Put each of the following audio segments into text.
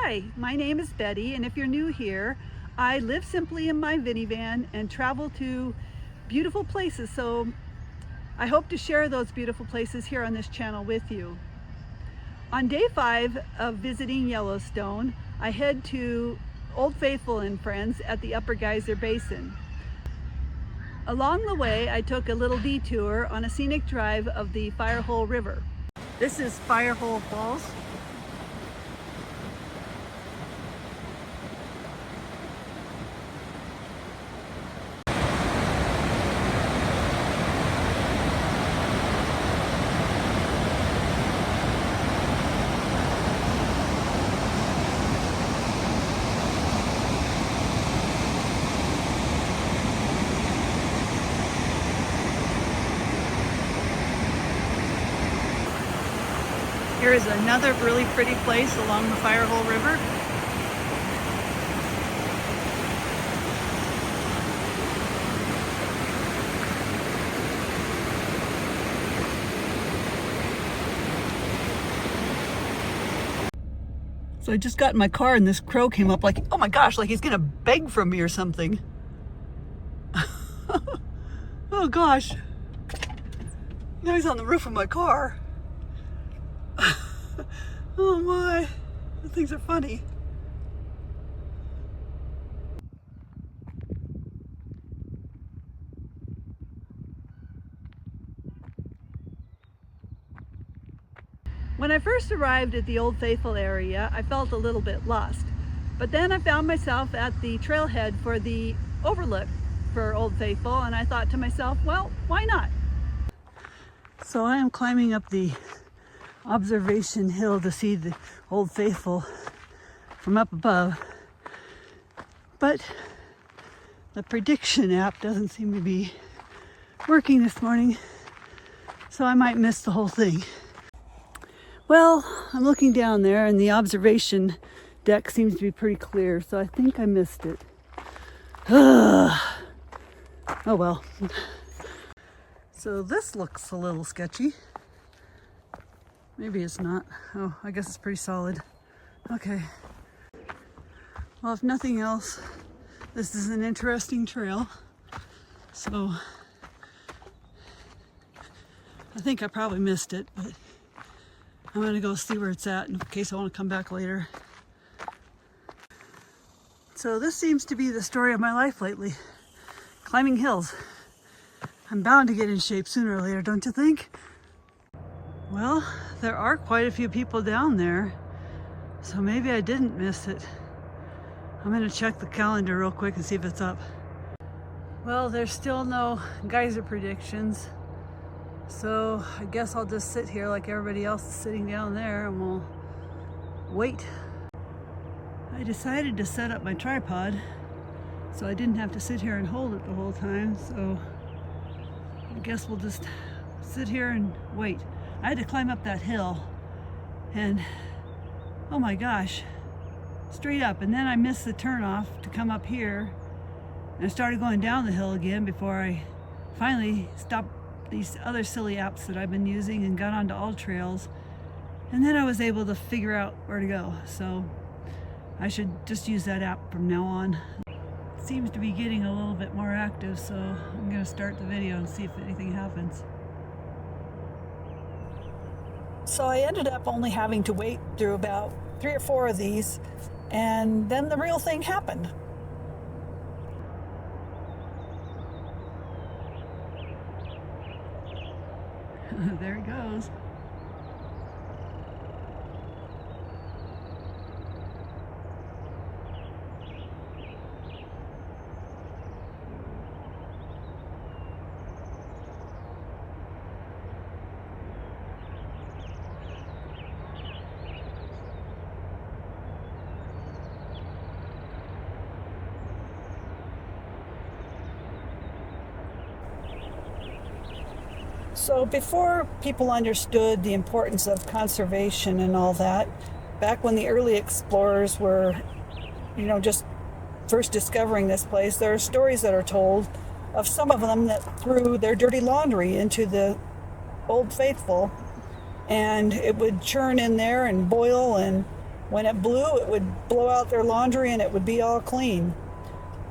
Hi, my name is Betty, and if you're new here, I live simply in my minivan and travel to beautiful places, so I hope to share those beautiful places here on this channel with you. On day 5 of visiting Yellowstone, I head to Old Faithful and Friends at the Upper Geyser Basin. Along the way, I took a little detour on a scenic drive of the Firehole River. This is Firehole Falls. Here is another really pretty place along the Firehole River. So I just got in my car and this crow came up like, oh my gosh, like he's gonna beg from me or something. Oh gosh. Now he's on the roof of my car. Oh my, those things are funny. When I first arrived at the Old Faithful area, I felt a little bit lost. But then I found myself at the trailhead for the overlook for Old Faithful, and I thought to myself, well, why not? So I am climbing up the observation hill to see the Old Faithful from up above, but the prediction app doesn't seem to be working this morning, so I might miss the whole thing. Well, I'm looking down there and the observation deck seems to be pretty clear, so I think I missed it. Oh well. So this looks a little sketchy. Maybe it's not. Oh, I guess it's pretty solid. Okay. Well, if nothing else, this is an interesting trail. So I think I probably missed it, but I'm gonna go see where it's at in case I want to come back later. So this seems to be the story of my life lately. Climbing hills. I'm bound to get in shape sooner or later, don't you think? Well, there are quite a few people down there, so maybe I didn't miss it. I'm gonna check the calendar real quick and see if it's up. Well, there's still no geyser predictions, so I guess I'll just sit here like everybody else is sitting down there and we'll wait. I decided to set up my tripod so I didn't have to sit here and hold it the whole time, so I guess we'll just sit here and wait. I had to climb up that hill and oh my gosh, straight up, and then I missed the turnoff to come up here and I started going down the hill again before I finally stopped these other silly apps that I've been using and got onto all trails, and then I was able to figure out where to go, so I should just use that app from now on. It seems to be getting a little bit more active, so I'm going to start the video and see if anything happens. So I ended up only having to wait through about 3 or 4 of these, and then the real thing happened. There it goes. So before people understood the importance of conservation and all that, back when the early explorers were, just first discovering this place, there are stories that are told of some of them that threw their dirty laundry into the Old Faithful, and it would churn in there and boil, and when it blew, it would blow out their laundry and it would be all clean.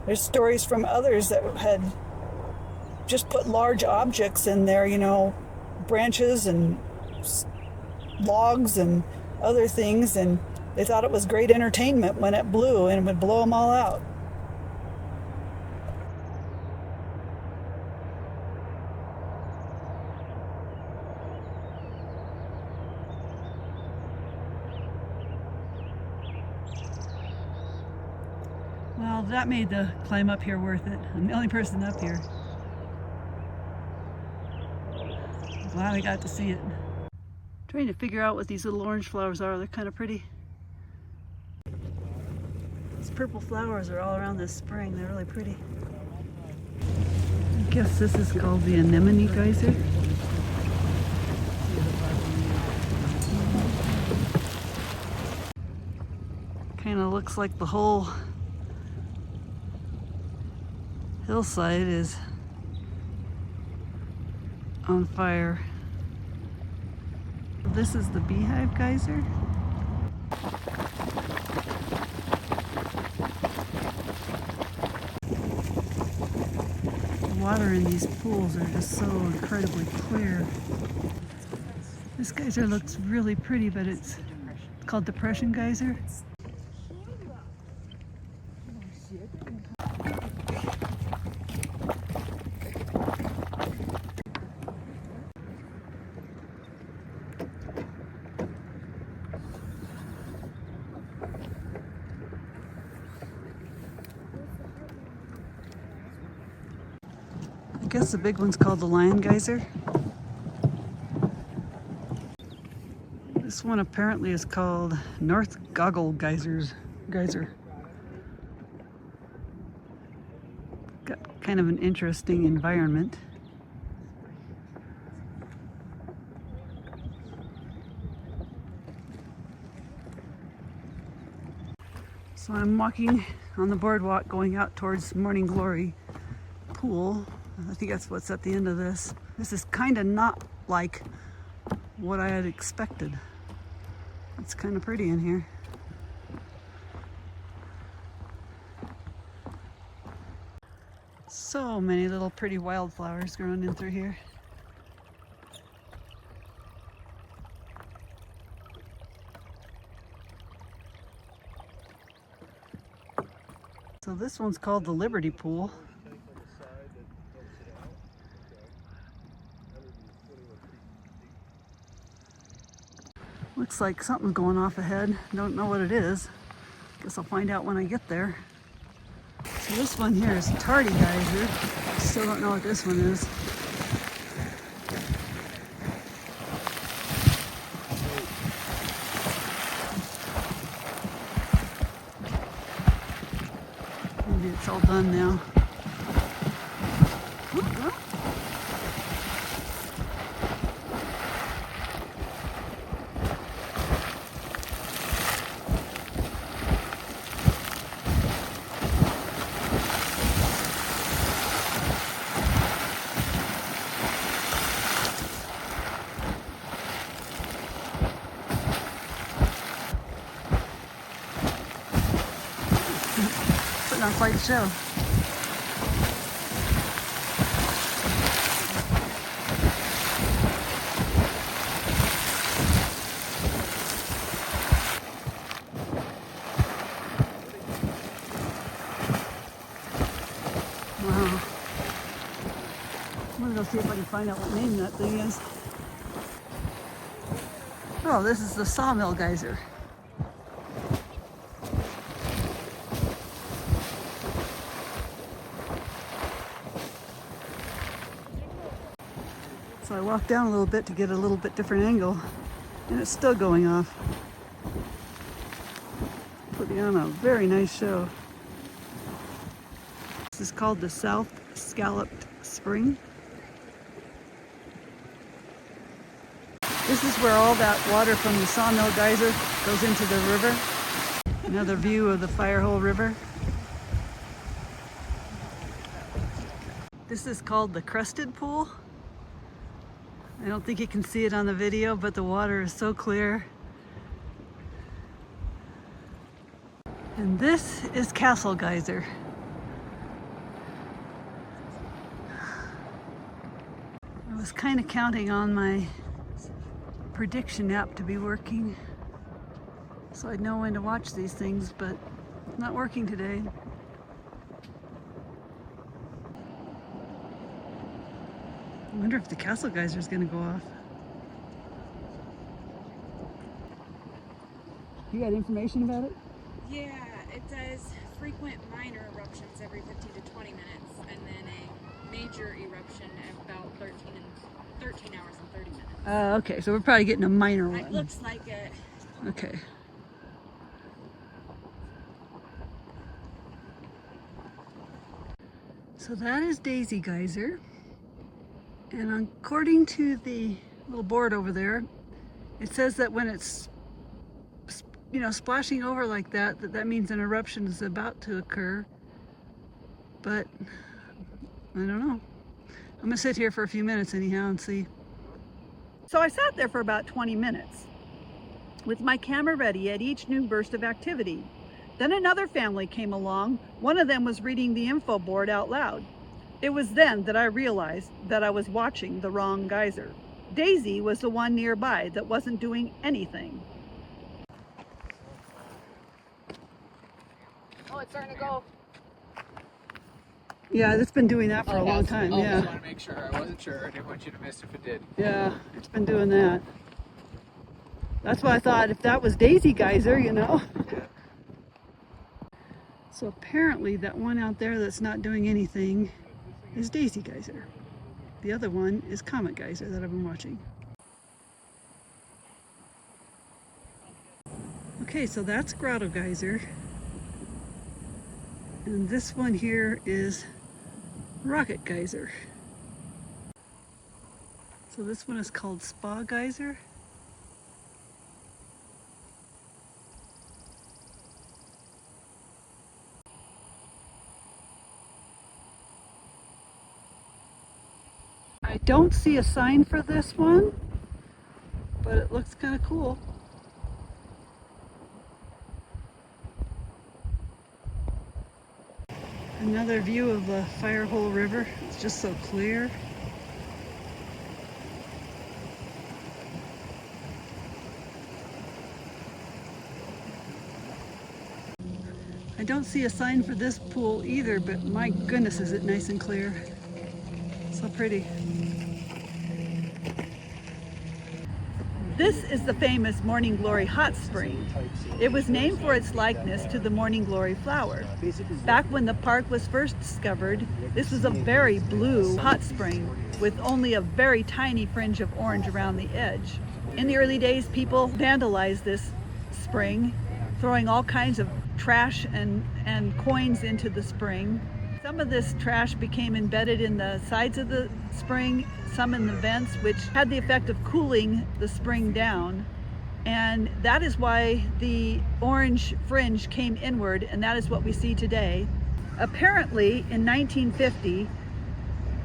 There's stories from others that had just put large objects in there, you know, branches and logs and other things, and they thought it was great entertainment when it blew and it would blow them all out. Well, that made the climb up here worth it. I'm the only person up here. I'm glad I got to see it. Trying to figure out what these little orange flowers are. They're kind of pretty. These purple flowers are all around this spring. They're really pretty. I guess this is called the Anemone Geyser. Kind of looks like the whole hillside is on fire. This is the Beehive Geyser. The water in these pools are just so incredibly clear. This geyser looks really pretty, but it's called Depression Geyser. I guess the big one's called the Lion Geyser. This one apparently is called North Goggle Geyser. Got kind of an interesting environment. So I'm walking on the boardwalk going out towards Morning Glory Pool. I think that's what's at the end of this. This is kind of not like what I had expected. It's kind of pretty in here. So many little pretty wildflowers growing in through here. So this one's called the Liberty Pool. Looks like something's going off ahead. Don't know what it is. Guess I'll find out when I get there. So this one here is Tardy Geyser. Still don't know what this one is. Maybe it's all done now. Putting on quite a show. Wow. I'm gonna go see if I can find out what name that thing is. Oh, this is the Sawmill Geyser. So I walked down a little bit to get a little bit different angle, and it's still going off. Putting on a very nice show. This is called the South Scalloped Spring. This is where all that water from the Sawmill Geyser goes into the river. Another view of the Firehole River. This is called the Crested Pool. I don't think you can see it on the video, but the water is so clear. And this is Castle Geyser. I was kind of counting on my prediction app to be working, so I'd know when to watch these things, but it's not working today. I wonder if the Castle Geyser is going to go off. You got information about it? Yeah, it does frequent minor eruptions every 15 to 20 minutes, and then a major eruption at about 13 hours and 30 minutes. Okay, so we're probably getting a minor one. It looks like it. Okay. So that is Daisy Geyser. And according to the little board over there, it says that when it's, you know, splashing over like that, that means an eruption is about to occur. But I don't know. I'm gonna sit here for a few minutes anyhow and see. So I sat there for about 20 minutes with my camera ready at each new burst of activity. Then another family came along. One of them was reading the info board out loud. It was then that I realized that I was watching the wrong geyser. Daisy was the one nearby that wasn't doing anything. Oh, it's starting to go. Yeah, it's been doing that for a long time. I Yeah. just want to make sure. I wasn't sure. I didn't want you to miss if it did. Yeah, it's been doing that. That's why I thought if that was Daisy Geyser, you know. Yeah. So apparently that one out there that's not doing anything is Daisy Geyser. The other one is Comet Geyser that I've been watching. Okay, so that's Grotto Geyser. And this one here is Rocket Geyser. So this one is called Spa Geyser. I don't see a sign for this one, but it looks kind of cool. Another view of the Firehole River. It's just so clear. I don't see a sign for this pool either, but my goodness, is it nice and clear. So pretty. This is the famous Morning Glory hot spring. It was named for its likeness to the Morning Glory flower. Back when the park was first discovered, this was a very blue hot spring with only a very tiny fringe of orange around the edge. In the early days, people vandalized this spring, throwing all kinds of trash and coins into the spring. Some of this trash became embedded in the sides of the spring, some in the vents, which had the effect of cooling the spring down. And that is why the orange fringe came inward, and that is what we see today. Apparently, in 1950,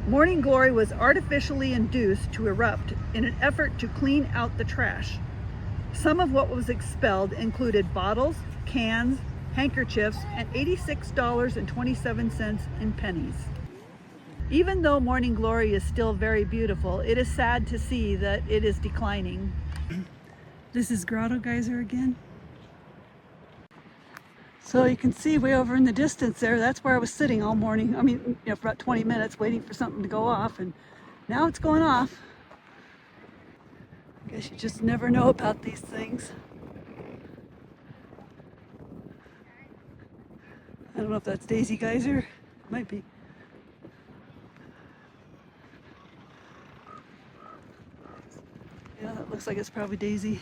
Morning Glory was artificially induced to erupt in an effort to clean out the trash. Some of what was expelled included bottles, cans, handkerchiefs, and $86.27 in pennies. Even though Morning Glory is still very beautiful, it is sad to see that it is declining. This is Grotto Geyser again. So you can see way over in the distance there, that's where I was sitting all morning. I mean, you know, for about 20 minutes waiting for something to go off, and now it's going off. I guess you just never know about these things. I don't know if that's Daisy Geyser. Might be. Yeah, that looks like it's probably Daisy.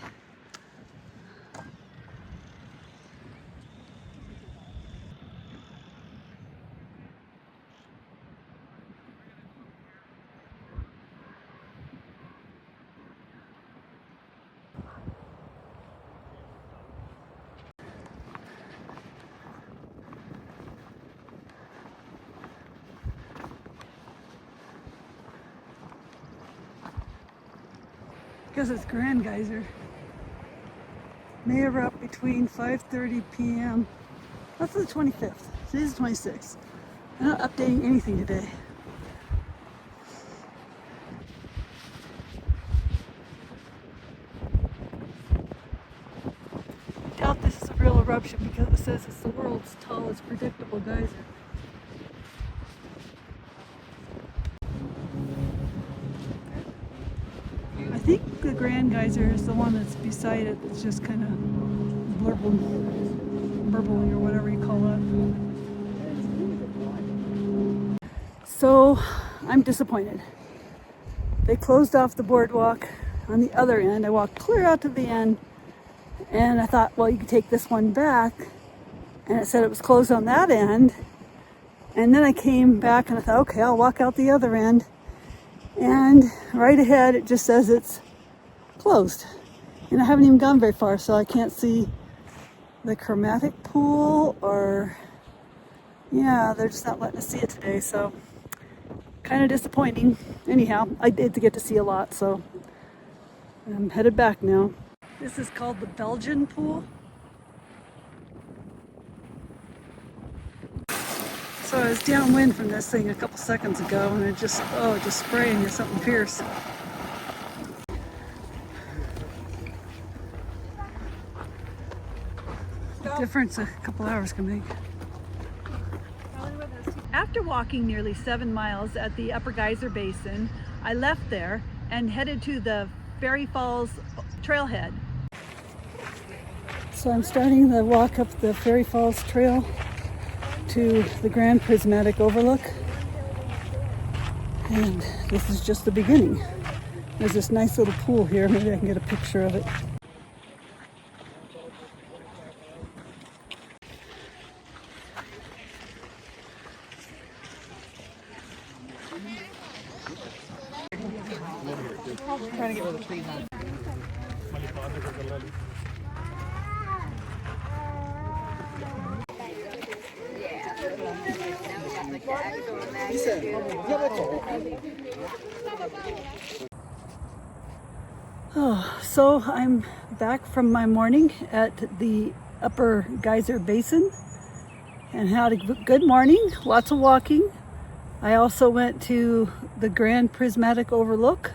Because it's Grand Geyser. May erupt between 5:30 p.m. That's the 25th. Today's the 26th. I'm not updating anything today. I doubt this is a real eruption because it says it's the world's tallest predictable geyser. I think the Grand Geyser is the one that's beside it that's just kind of burbling or whatever you call it. So I'm disappointed. They closed off the boardwalk on the other end. I walked clear out to the end and I thought, well, you could take this one back. And it said it was closed on that end. And then I came back and I thought, okay, I'll walk out the other end. And right ahead, it just says it's closed. And I haven't even gone very far, so I can't see the chromatic pool or, yeah, they're just not letting us see it today. So kind of disappointing. Anyhow, I did get to see a lot, so I'm headed back now. This is called the Belgian pool. So I was downwind from this thing a couple seconds ago and it just spraying you something fierce. The difference a couple hours can make. After walking nearly 7 miles at the Upper Geyser Basin, I left there and headed to the Fairy Falls trailhead. So I'm starting the walk up the Fairy Falls trail to the Grand Prismatic Overlook, and this is just the beginning. There's this nice little pool here. Maybe I can get a picture of it. Trying to get rid of the trees on. Oh, so I'm back from my morning at the Upper Geyser Basin and had a good morning, lots of walking. I also went to the Grand Prismatic Overlook.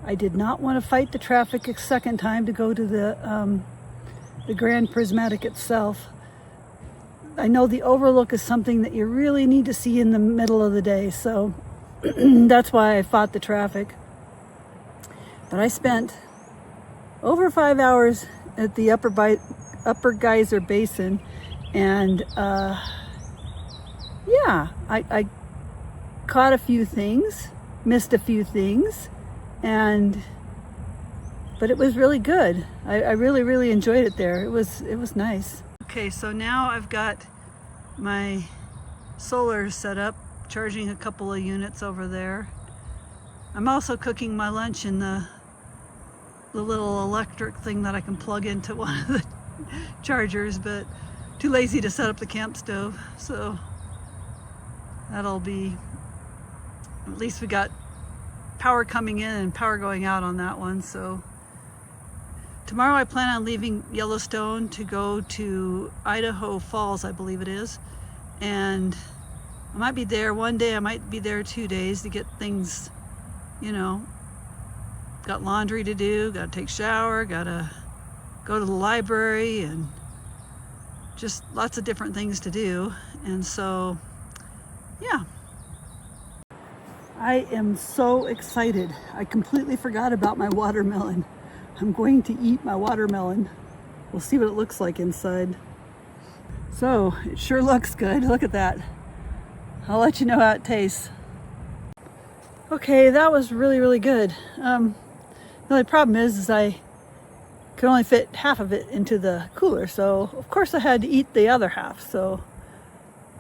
I did not want to fight the traffic a second time to go to the Grand Prismatic itself. I know the overlook is something that you really need to see in the middle of the day, so that's why I fought the traffic. But I spent over 5 hours at the Upper Geyser Basin, and yeah, I caught a few things, missed a few things, but it was really good. I really enjoyed it there. It was nice. Okay, so now I've got my solar set up, charging a couple of units over there. I'm also cooking my lunch in the little electric thing that I can plug into one of the chargers, but too lazy to set up the camp stove. So that'll be, at least we got power coming in and power going out on that one. So tomorrow I plan on leaving Yellowstone to go to Idaho Falls, I believe it is. And I might be there one day, I might be there 2 days to get things, you know, got laundry to do, gotta take a shower, gotta go to the library, and just lots of different things to do. And so, yeah. I am so excited. I completely forgot about my watermelon. I'm going to eat my watermelon. We'll see what it looks like inside. So it sure looks good. Look at that. I'll let you know how it tastes. Okay, that was really good. The only problem is I could only fit half of it into the cooler, so of course I had to eat the other half, so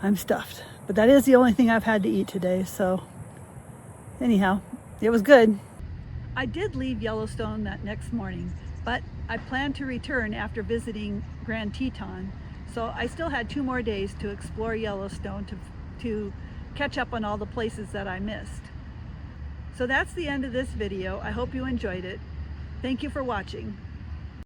I'm stuffed. But that is the only thing I've had to eat today, so anyhow, it was good. I did leave Yellowstone that next morning, but I plan to return after visiting Grand Teton. So I still had 2 more days to explore Yellowstone to catch up on all the places that I missed. So that's the end of this video. I hope you enjoyed it. Thank you for watching.